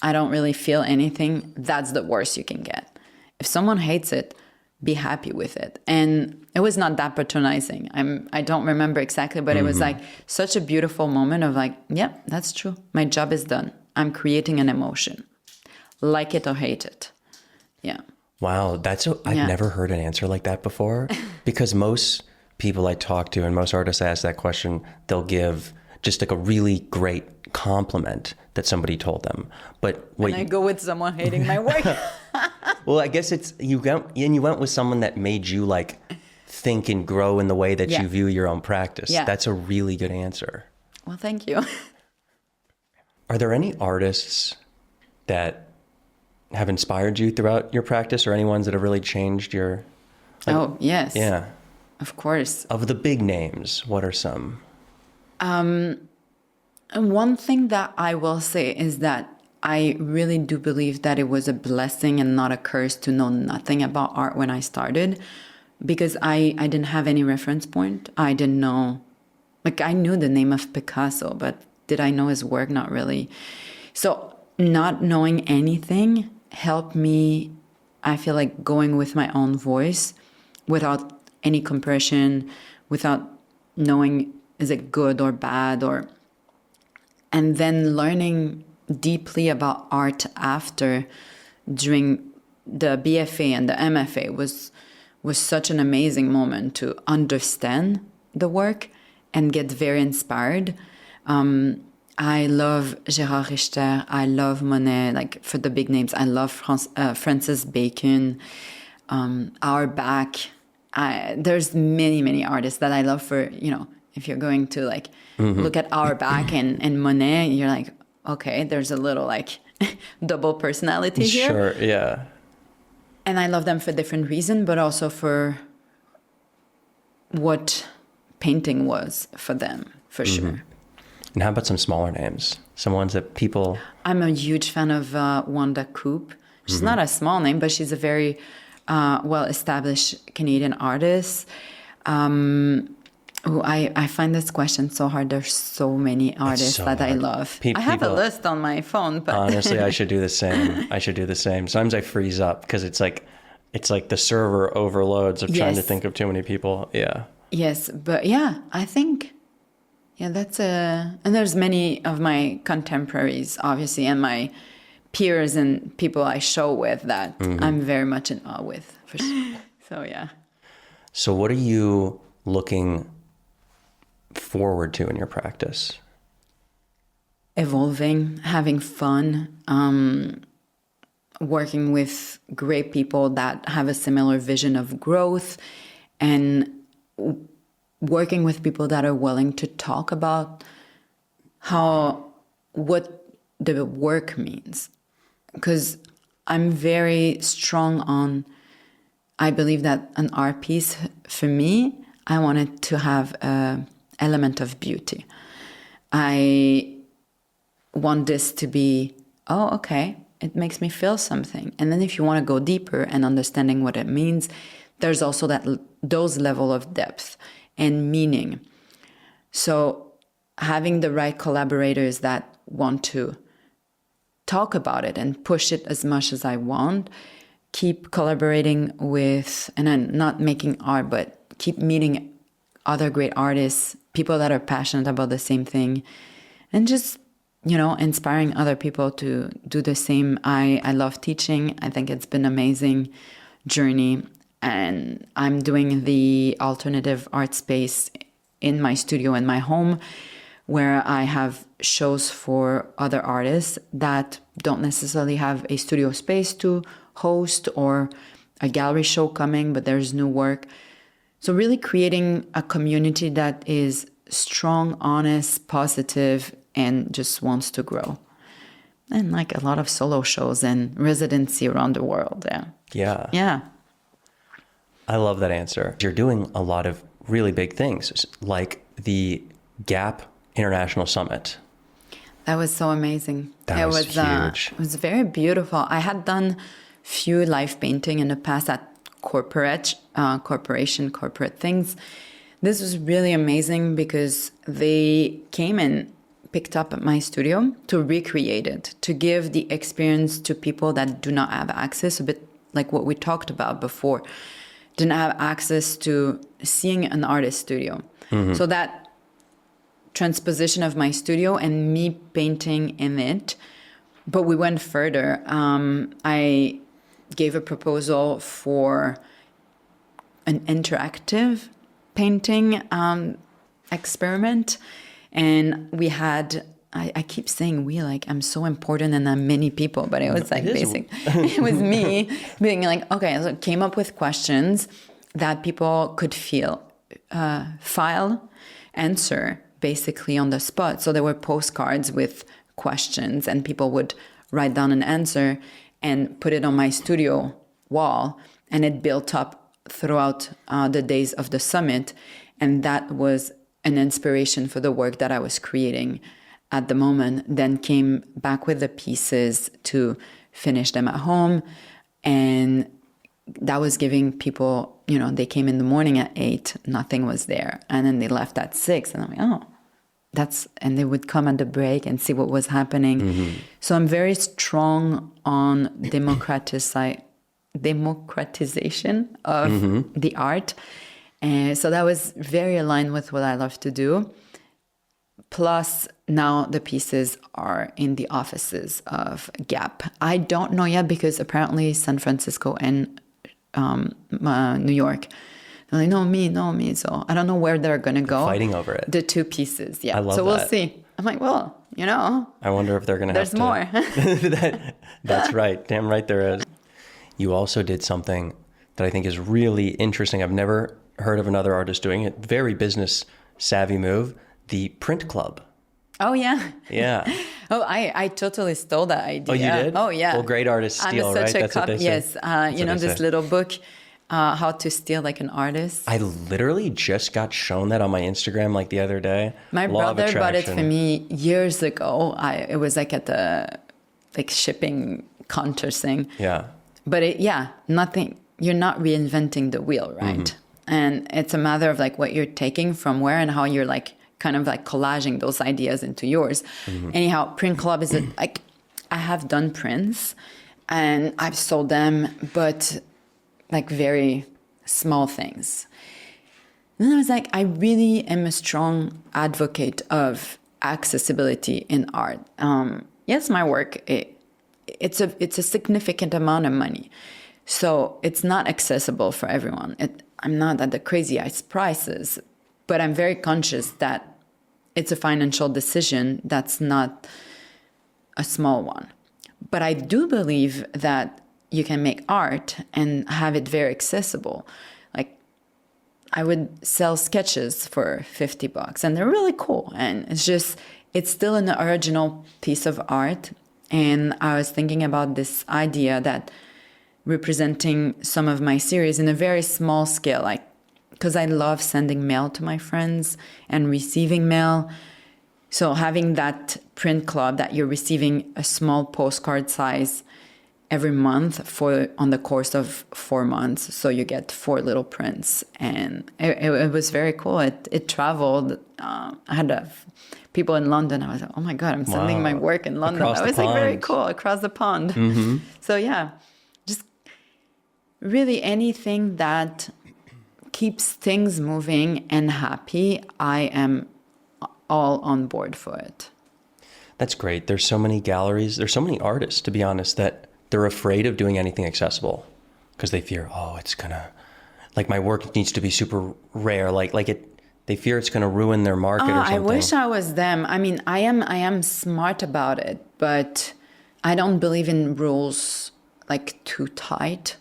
I don't really feel anything. That's the worst you can get. If someone hates it, be happy with it. And it was not that patronizing. I don't remember exactly, but it was like such a beautiful moment of like, yeah, that's true. My job is done. I'm creating an emotion. Like it or hate it. Yeah. Wow. I've never heard an answer like that before. Because most people I talk to and most artists ask that question, they'll give just like a really great compliment that somebody told them. But I go with someone hating my work. Well, I guess you went with someone that made you like think and grow in the way that you view your own practice. Yeah. That's a really good answer. Well, thank you. Are there any artists that have inspired you throughout your practice, or any ones that have really changed your? Oh, yes. Yeah. Of course. Of the big names, what are some? And one thing that I will say is that I really do believe that it was a blessing and not a curse to know nothing about art when I started, because I didn't have any reference point. I didn't know, like I knew the name of Picasso, but did I know his work? Not really. So not knowing anything helped me, I feel like, going with my own voice without any compression, without knowing is it good or bad, and then learning deeply about art after, during the BFA and the MFA was such an amazing moment to understand the work and get very inspired. I love Gérard Richter. I love Monet. Like for the big names, I love Francis Bacon, Auerbach. there's many artists that I love for, if you're going to like look at Auerbach and Monet, you're like, okay, there's a little like double personality here. Sure, yeah. And I love them for different reasons, but also for what painting was for them, for sure. And how about some smaller names? Some ones that people... I'm a huge fan of Wanda Coop. She's not a small name, but she's a very well-established Canadian artist. Who I find this question so hard. There's so many artists that I love. I have a list on my phone, but honestly, I should do the same. Sometimes I freeze up because it's like the server overloads of trying to think of too many people. Yeah. Yes, but I think that's and there's many of my contemporaries, obviously, and my peers and people I show with that I'm very much in awe with. For sure. So yeah. So what are you looking forward to in your practice? Evolving, having fun, working with great people that have a similar vision of growth, and working with people that are willing to talk about what the work means. Because I'm very strong on, I believe that an art piece, for me, I want it to have an element of beauty. I want this to be, okay, it makes me feel something. And then if you want to go deeper and understanding what it means, there's also those level of depth and meaning. So having the right collaborators that want to talk about it and push it as much as I want, keep collaborating with, and I'm not making art, but keep meeting other great artists, people that are passionate about the same thing, and just, inspiring other people to do the same. I love teaching. I think it's been an amazing journey. And I'm doing the alternative art space in my studio in my home, where I have shows for other artists that don't necessarily have a studio space to host or a gallery show coming, but there's new work. So really creating a community that is strong, honest, positive, and just wants to grow. And like a lot of solo shows and residency around the world. Yeah. Yeah. I love that answer. You're doing a lot of really big things, like the Gap International Summit. That was so amazing. That was huge. It was very beautiful. I had done few live painting in the past at corporate things. This was really amazing because they came and picked up my studio to recreate it, to give the experience to people that do not have access, a bit like what we talked about before, didn't have access to seeing an artist studio. So that transposition of my studio and me painting in it, but we went further. I gave a proposal for an interactive painting experiment. And we had, I keep saying we, like I'm so important and I'm many people, but it was like it was me being like, okay, so came up with questions that people could file, answer basically on the spot. So there were postcards with questions and people would write down an answer and put it on my studio wall, and it built up throughout the days of the summit. And that was an inspiration for the work that I was creating at the moment. Then came back with the pieces to finish them at home. And that was giving people, they came in the morning at 8, nothing was there. And then they left at 6. And I'm like, and they would come at the break and see what was happening. So I'm very strong on democratization of the art. And so that was very aligned with what I love to do. Plus, now the pieces are in the offices of Gap. I don't know yet because apparently San Francisco and New York, they're like, no, me. So I don't know where they're going to go. Fighting over it. The two pieces, yeah. I love so we'll see. I'm like, well, I wonder if they're going to have to. There's more. That's right. Damn right there is. You also did something that I think is really interesting. I've never heard of another artist doing it. Very business savvy move. The print club. Oh, yeah. Yeah. Oh, I totally stole that idea. Oh, you did? Oh, yeah. Well, great artists steal, right? That's what they say. Yes. You know, this little book, How to Steal Like an Artist. I literally just got shown that on my Instagram like the other day. My Law of brother bought it for attraction. me years ago. It was like at the shipping counter thing. Yeah. But nothing, you're not reinventing the wheel, right? And it's a matter of like what you're taking from where and how you're like kind of like collaging those ideas into yours. Anyhow, print club is like, I have done prints and I've sold them, but like very small things. Then I was like, I really am a strong advocate of accessibility in art. Yes, my work, it's a significant amount of money. So it's not accessible for everyone. I'm not at the crazy ass prices, but I'm very conscious that it's a financial decision that's not a small one. But I do believe that you can make art and have it very accessible. Like I would sell sketches for $50 and they're really cool. And it's still an original piece of art. And I was thinking about this idea that representing some of my series in a very small scale, like, because I love sending mail to my friends and receiving mail. So having that print club that you're receiving a small postcard size every month on the course of 4 months. So you get 4 little prints. And it was very cool. It traveled. I had people in London. I was like, oh my God, I'm sending my work in London. Across I was the like, very pond. cool, across the pond. So yeah, just really anything that keeps things moving and happy, I am all on board for it. That's great. There's so many galleries. There's so many artists, to be honest, that they're afraid of doing anything accessible because they fear, it's gonna, like my work needs to be super rare. They fear it's gonna ruin their market or something. I wish I was them. I mean, I am smart about it, but I don't believe in rules like too tight.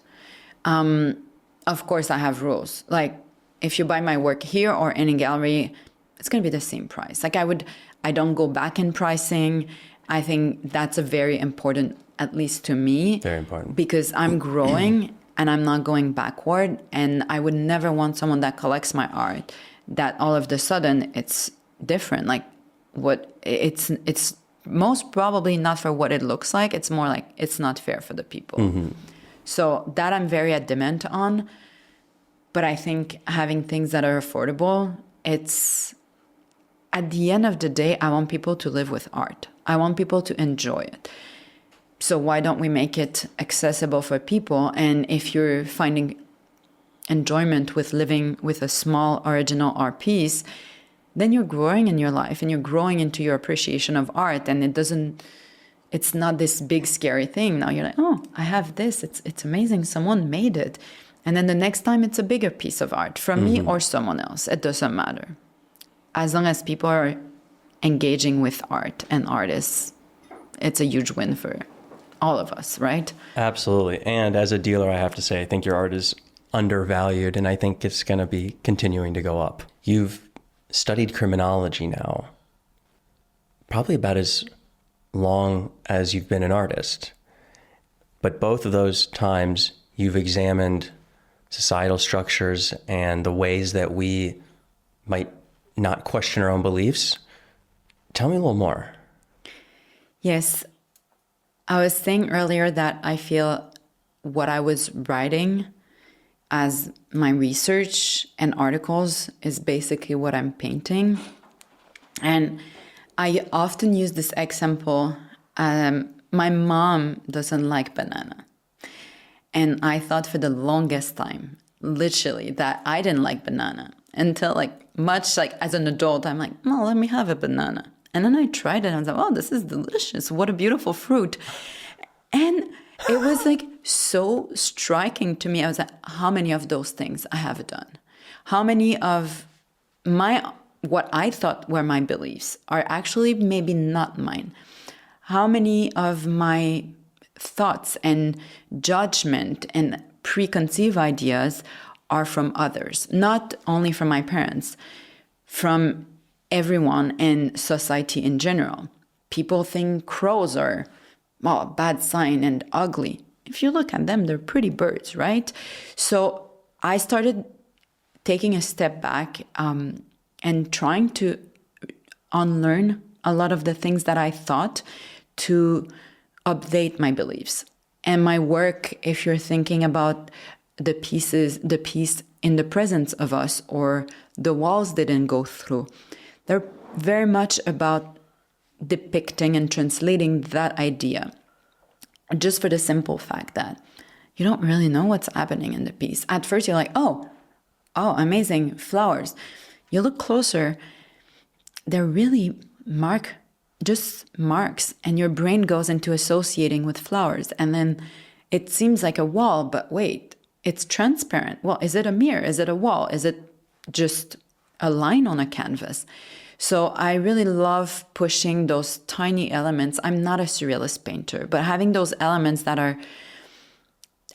Of course, I have rules. Like, if you buy my work here or in a gallery, it's going to be the same price. Like, I don't go back in pricing. I think that's a very important, at least to me. Very important. Because I'm growing and I'm not going backward. And I would never want someone that collects my art that all of a sudden it's different. Like, it's most probably not for what it looks like. It's more like it's not fair for the people. So that I'm very adamant on. But I think having things that are affordable, it's at the end of the day, I want people to live with art. I want people to enjoy it. So why don't we make it accessible for people? And if you're finding enjoyment with living with a small original art piece, then you're growing in your life and you're growing into your appreciation of art. And it's not this big scary thing. Now you're like, oh, I have this. It's amazing. Someone made it. And then the next time it's a bigger piece of art from me or someone else. It doesn't matter. As long as people are engaging with art and artists, it's a huge win for all of us, right? Absolutely. And as a dealer, I have to say, I think your art is undervalued and I think it's going to be continuing to go up. You've studied criminology now, probably about as long as you've been an artist. But both of those times you've examined societal structures and the ways that we might not question our own beliefs. Tell me a little more. Yes. I was saying earlier that I feel what I was writing as my research and articles is basically what I'm painting. And I often use this example. My mom doesn't like banana. And I thought for the longest time, literally, that I didn't like banana until much as an adult, I'm like, oh, let me have a banana. And then I tried it and I was like, oh, this is delicious. What a beautiful fruit. And it was so striking to me. I was like, how many of those things I have done? How many of what I thought were my beliefs are actually maybe not mine? How many of my thoughts and judgment and preconceived ideas are from others, not only from my parents, from everyone in society in general. People think crows are a bad sign and ugly. If you look at them, they're pretty birds, right? So I started taking a step back and trying to unlearn a lot of the things that I thought to update my beliefs. And my work, if you're thinking about the piece in the presence of us or the walls didn't go through, they're very much about depicting and translating that idea. Just for the simple fact that you don't really know what's happening in the piece. At first you're like, oh, amazing, flowers. You look closer, they're really just marks, and your brain goes into associating with flowers. And then it seems like a wall, but wait, it's transparent. Well, is it a mirror? Is it a wall? Is it just a line on a canvas? So I really love pushing those tiny elements. I'm not a surrealist painter, but having those elements that are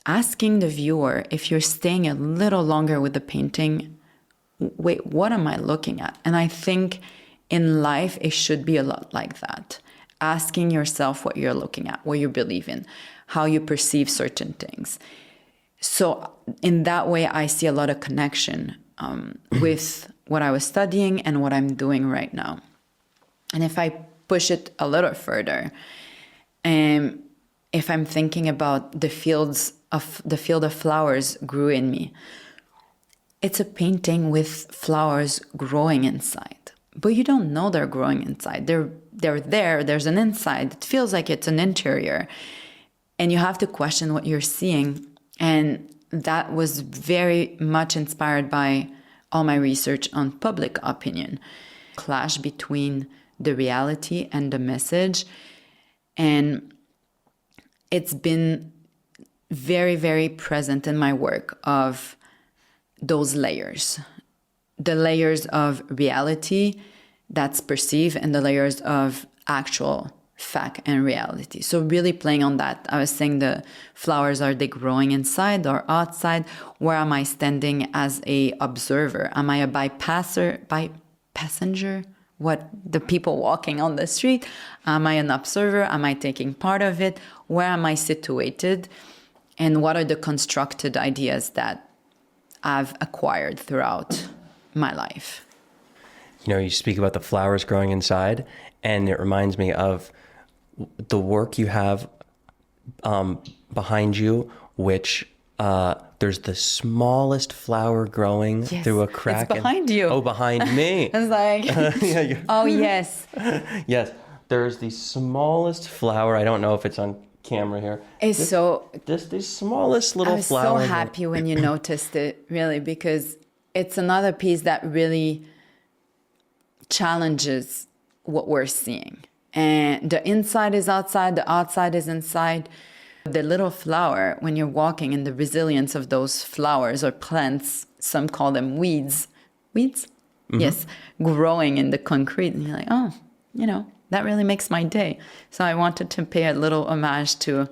asking the viewer, if you're staying a little longer with the painting, wait, what am I looking at? And I think in life, it should be a lot like that. Asking yourself what you're looking at, what you believe in, how you perceive certain things. So in that way, I see a lot of connection with what I was studying and what I'm doing right now. And if I push it a little further, if I'm thinking about the field of flowers grew in me, it's a painting with flowers growing inside. But you don't know they're growing inside. They're there. There's an inside. It feels like it's an interior. And you have to question what you're seeing. And that was very much inspired by all my research on public opinion. Clash between the reality and the message. And it's been very, very present in my work of those layers. The layers of reality that's perceived and the layers of actual fact and reality. So really playing on that. I was saying the flowers, are they growing inside or outside? Where am I standing as a observer? Am I a passenger? What, the people walking on the street? Am I an observer? Am I taking part of it? Where am I situated? And what are the constructed ideas that I've acquired throughout my life? You know, you speak about the flowers growing inside, and it reminds me of the work you have behind you, which there's the smallest flower growing through a crack. It's behind you. Oh, behind me. It's like, oh, yes. Yes, there's the smallest flower. I don't know if it's on camera here. It's the smallest little flower. I was so happy when you noticed it, really, because it's another piece that really challenges what we're seeing. And the inside is outside, the outside is inside. The little flower, when you're walking, and the resilience of those flowers or plants, some call them weeds. Weeds? Mm-hmm. Yes, growing in the concrete. And you're like, oh, that really makes my day. So I wanted to pay a little homage to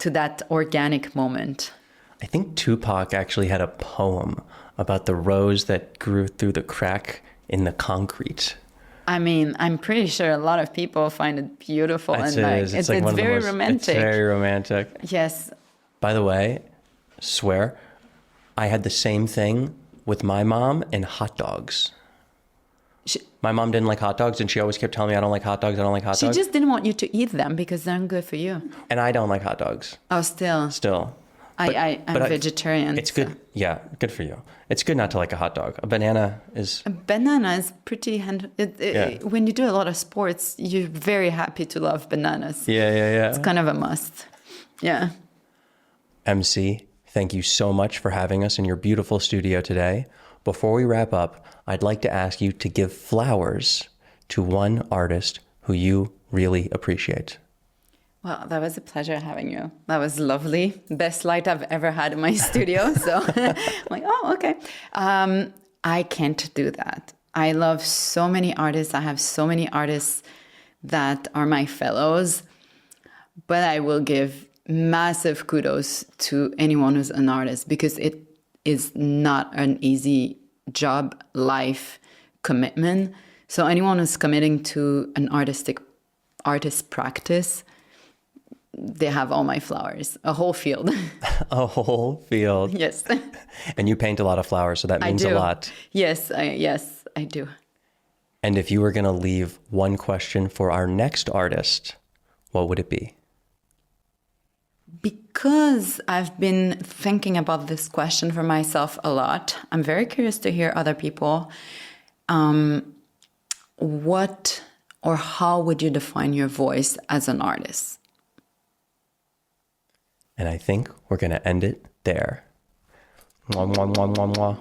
that organic moment. I think Tupac actually had a poem about the rose that grew through the crack in the concrete. I mean, I'm pretty sure a lot of people find it beautiful. It's very romantic. It's very romantic. Yes. By the way, swear, I had the same thing with my mom and hot dogs. My mom didn't like hot dogs, and she always kept telling me, I don't like hot dogs, I don't like hot dogs. She just didn't want you to eat them because they're not good for you. And I don't like hot dogs. Oh, still. I'm vegetarian. It's good. Yeah, good for you. It's good not to like a hot dog. A banana is pretty when you do a lot of sports, you're very happy to love bananas. Yeah. It's kind of a must. Yeah. MC, thank you so much for having us in your beautiful studio today. Before we wrap up, I'd like to ask you to give flowers to one artist who you really appreciate. Well, that was a pleasure having you. That was lovely. Best light I've ever had in my studio. So I'm like, oh, okay. I can't do that. I love so many artists. I have so many artists that are my fellows. But I will give massive kudos to anyone who's an artist, because it is not an easy job, life commitment. So anyone who's committing to an artist practice, they have all my flowers, a whole field. A whole field. Yes. And you paint a lot of flowers, so that means a lot. Yes, I do. And if you were going to leave one question for our next artist, what would it be? Because I've been thinking about this question for myself a lot, I'm very curious to hear other people. What or how would you define your voice as an artist? And I think we're going to end it there. Mwah, mwah, mwah, mwah, mwah.